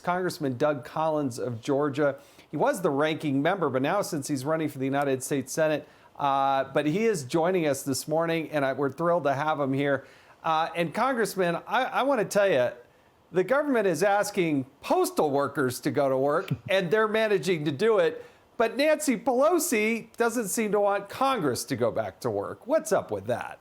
Congressman Doug Collins of Georgia. He was the ranking member, but now since he's running for the United States Senate, but he is joining us this morning, and we're thrilled to have him here. And Congressman, I want to tell you, the government is asking postal workers to go to work, and they're managing to do it. But Nancy Pelosi doesn't seem to want Congress to go back to work. What's up with that?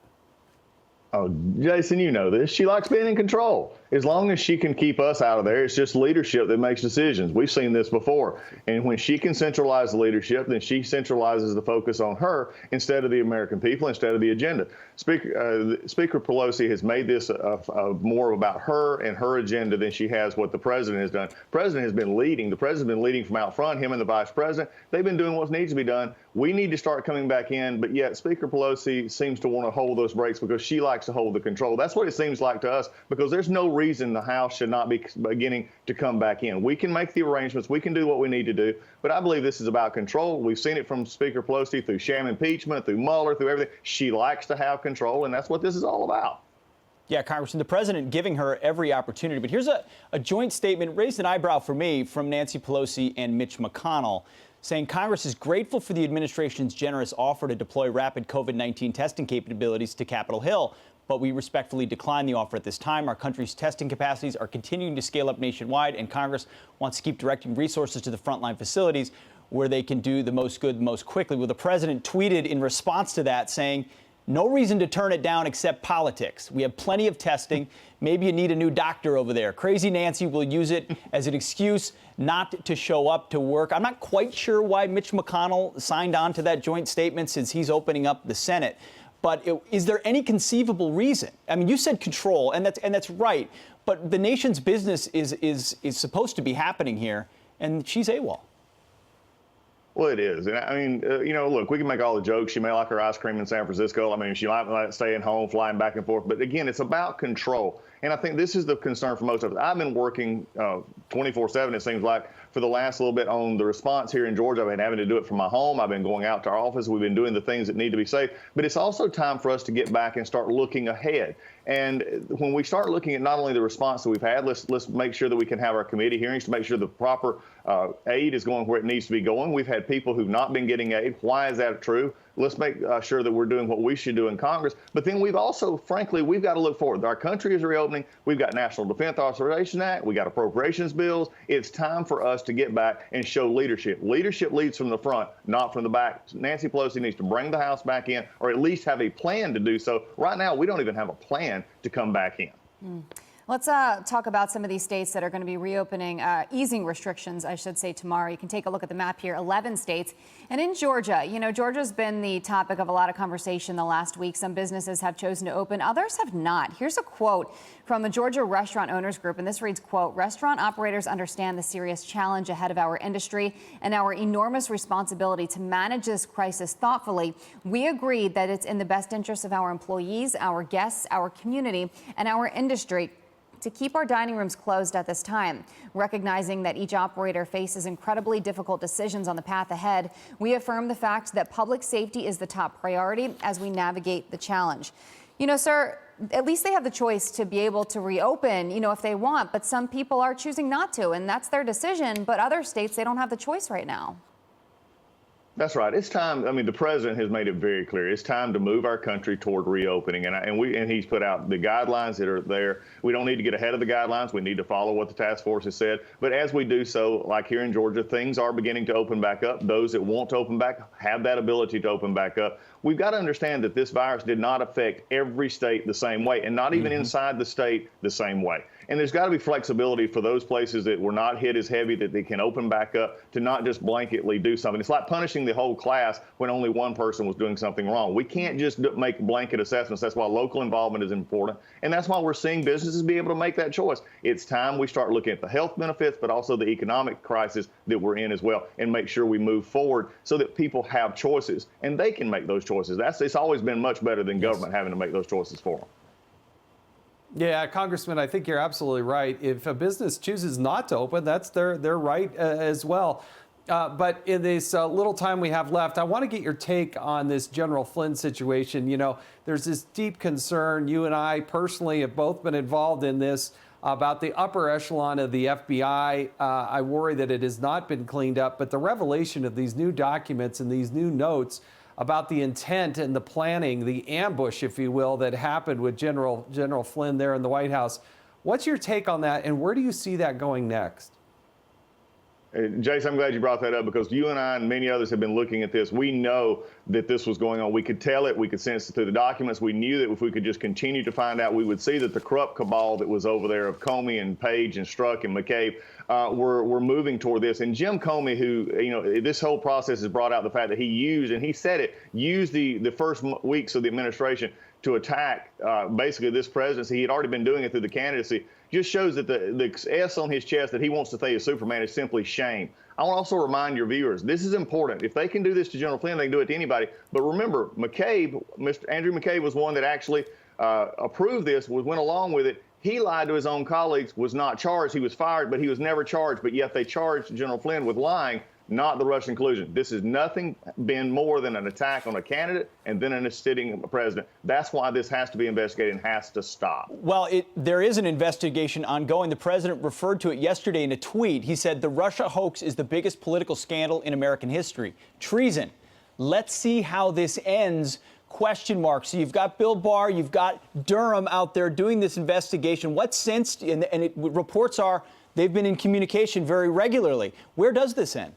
Oh, Jason, you know this. She likes being in control. As long as she can keep us out of there, it's just leadership that makes decisions. We've seen this before. And when she can centralize the leadership, then she centralizes the focus on her instead of the American people, instead of the agenda. Speaker Pelosi has made this more about her and her agenda than she has what the president has done. The president has been leading. The president's been leading from out front, him and the vice president. They've been doing what needs to be done. We need to start coming back in, but yet Speaker Pelosi seems to want to hold those brakes because she likes to hold the control. That's what it seems like to us, because there's no reason the House should not be beginning to come back in. We can make the arrangements. We can do what we need to do, but I believe this is about control. We've seen it from Speaker Pelosi through sham impeachment, through Mueller, through everything. She likes to have control, and that's what this is all about. Yeah, Congressman, the president giving her every opportunity. But here's a joint statement, raised an eyebrow for me, from Nancy Pelosi and Mitch McConnell, saying Congress is grateful for the administration's generous offer to deploy rapid COVID-19 testing capabilities to Capitol Hill, but we respectfully decline the offer at this time. Our country's testing capacities are continuing to scale up nationwide, and Congress wants to keep directing resources to the frontline facilities where they can do the most good most quickly. Well, the president tweeted in response to that saying, "No reason to turn it down except politics. We have plenty of testing. Maybe you need a new doctor over there. Crazy Nancy will use it as an excuse not to show up to work." I'm not quite sure why Mitch McConnell signed on to that joint statement since he's opening up the Senate. But is there any conceivable reason? I mean, you said control, and that's right. But the nation's business is supposed to be happening here, and she's AWOL. Well, it is. And I mean, look, we can make all the jokes. She may like her ice cream in San Francisco. I mean, she might like staying home, flying back and forth. But again, it's about control. And I think this is the concern for most of us. I've been working 24/7, it seems like, for the last little bit on the response here in Georgia. I've been having to do it from my home. I've been going out to our office. We've been doing the things that need to be safe. But it's also time for us to get back and start looking ahead. And when we start looking at not only the response that we've had, let's make sure that we can have our committee hearings to make sure the proper aid is going where it needs to be going. We've had people who've not been getting aid. Why is that true? Let's make sure that we're doing what we should do in Congress. But then we've also, frankly, we've got to look forward. Our country is reopening. We've got National Defense Authorization Act. We got appropriations bills. It's time for us to get back and show leadership. Leadership leads from the front, not from the back. Nancy Pelosi needs to bring the House back in, or at least have a plan to do so. Right now, we don't even have a plan to come back in. Let's talk about some of these states that are going to be reopening, easing restrictions, I should say, tomorrow. You can take a look at the map here, 11 states. And in Georgia, Georgia's been the topic of a lot of conversation the last week. Some businesses have chosen to open, others have not. Here's a quote from the Georgia Restaurant Owners Group, and this reads, quote, "Restaurant operators understand the serious challenge ahead of our industry and our enormous responsibility to manage this crisis thoughtfully. We agree that it's in the best interest of our employees, our guests, our community, and our industry to keep our dining rooms closed at this time. Recognizing that each operator faces incredibly difficult decisions on the path ahead, we affirm the fact that public safety is the top priority as we navigate the challenge." Sir, at least they have the choice to be able to reopen, if they want, but some people are choosing not to, and that's their decision. But other states, they don't have the choice right now. That's right. It's time. I mean, the president has made it very clear. It's time to move our country toward reopening, and he's put out the guidelines that are there. We don't need to get ahead of the guidelines. We need to follow what the task force has said. But as we do so, like here in Georgia, things are beginning to open back up. Those that want to open back have that ability to open back up. We've got to understand that this virus did not affect every state the same way, and not even inside the state the same way. And there's got to be flexibility for those places that were not hit as heavy that they can open back up, to not just blanketly do something. It's like punishing the whole class when only one person was doing something wrong. We can't just make blanket assessments. That's why local involvement is important. And that's why we're seeing businesses be able to make that choice. It's time we start looking at the health benefits, but also the economic crisis that we're in as well, and make sure we move forward so that people have choices and they can make those choices. It's always been much better than government having to make those choices for them. Yeah, Congressman, I think you're absolutely right. If a business chooses not to open, that's their right as well. But in this little time we have left, I want to get your take on this General Flynn situation. There's this deep concern. You and I personally have both been involved in this about the upper echelon of the FBI. I worry that it has not been cleaned up, but the revelation of these new documents and these new notes about the intent and the planning, the ambush, if you will, that happened with General Flynn there in the White House. What's your take on that, and where do you see that going next? Jason, I'm glad you brought that up, because you and I and many others have been looking at this. We know that this was going on. We could tell it. We could sense it through the documents. We knew that if we could just continue to find out, we would see that the corrupt cabal that was over there of Comey and Page and Strzok and McCabe were moving toward this. And Jim Comey, who, this whole process has brought out the fact that he used, and he said it, used the first weeks of the administration to attack basically this presidency. He had already been doing it through the candidacy. Just shows that the S on his chest that he wants to say is Superman is simply shame. I want to also remind your viewers, this is important. If they can do this to General Flynn, they can do it to anybody. But remember, McCabe, Mr. Andrew McCabe, was one that actually approved this, went along with it. He lied to his own colleagues, was not charged. He was fired, but he was never charged. But yet they charged General Flynn with lying, not the Russian collusion. This has nothing been more than an attack on a candidate and then a sitting president. That's why this has to be investigated and has to stop. Well, there is an investigation ongoing. The president referred to it yesterday in a tweet. He said the Russia hoax is the biggest political scandal in American history. Treason. Let's see how this ends. Question mark. So you've got Bill Barr, you've got Durham out there doing this investigation. What sense, reports are they've been in communication very regularly. Where does this end?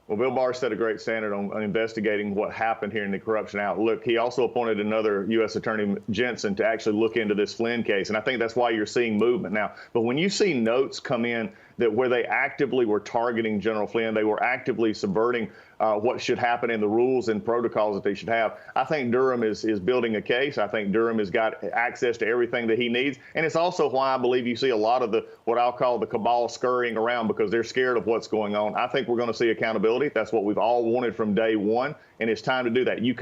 Well, Bill Barr set a great standard on investigating what happened here in the corruption outlook. He also appointed another U.S. Attorney, Jensen, to actually look into this Flynn case. And I think that's why you're seeing movement now. But when you see notes come in that where they actively were targeting General Flynn, they were actively subverting what should happen in the rules and protocols that they should have. I think Durham is building a case. I think Durham has got access to everything that he needs. And it's also why I believe you see a lot of what I'll call the cabal scurrying around, because they're scared of what's going on. I think we're going to see accountability. That's what we've all wanted from day one. And it's time to do that. You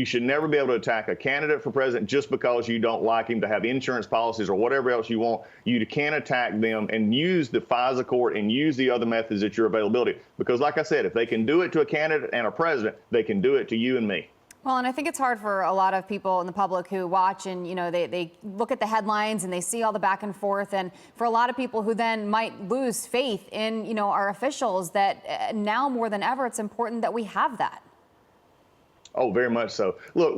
should never be able to attack a candidate for president just because you don't like him, to have insurance policies or whatever else you want. You can attack them and use the FISA court and use the other methods at your availability. Because like I said, if they can do it to a candidate and a president, they can do it to you and me. Well, and I think it's hard for a lot of people in the public who watch and, they look at the headlines and they see all the back and forth. And for a lot of people who then might lose faith in, our officials, that now more than ever, it's important that we have that. Oh, very much so. Look,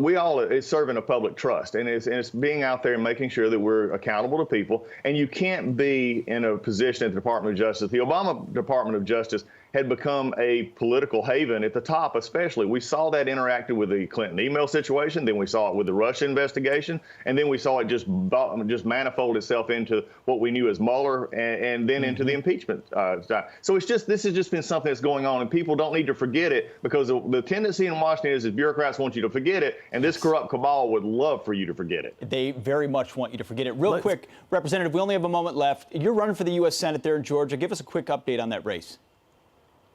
it's serving a public trust, and it's being out there and making sure that we're accountable to people. And you can't be in a position at the Department of Justice. The Obama Department of Justice had become a political haven at the top, especially. We saw that interacted with the Clinton email situation, then we saw it with the Russia investigation, and then we saw it just manifold itself into what we knew as Mueller, and then into the impeachment. So this has just been something that's going on, and people don't need to forget it, because the tendency in Washington is bureaucrats want you to forget it, and this corrupt cabal would love for you to forget it. They very much want you to forget it. Real quick, Representative, we only have a moment left. You're running for the U.S. Senate there in Georgia. Give us a quick update on that race.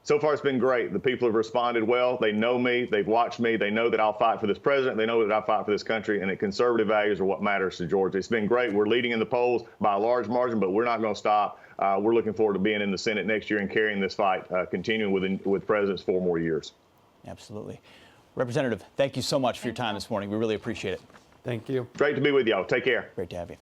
So far, it's been great. The people have responded well. They know me. They've watched me. They know that I'll fight for this president. They know that I'll fight for this country, and that conservative values are what matters to Georgia. It's been great. We're leading in the polls by a large margin, but we're not going to stop. We're looking forward to being in the Senate next year and carrying this fight, continuing with presidents 4 more years. Absolutely. Representative, thank you so much for your time this morning. We really appreciate it. Thank you. Great to be with y'all. Take care. Great to have you.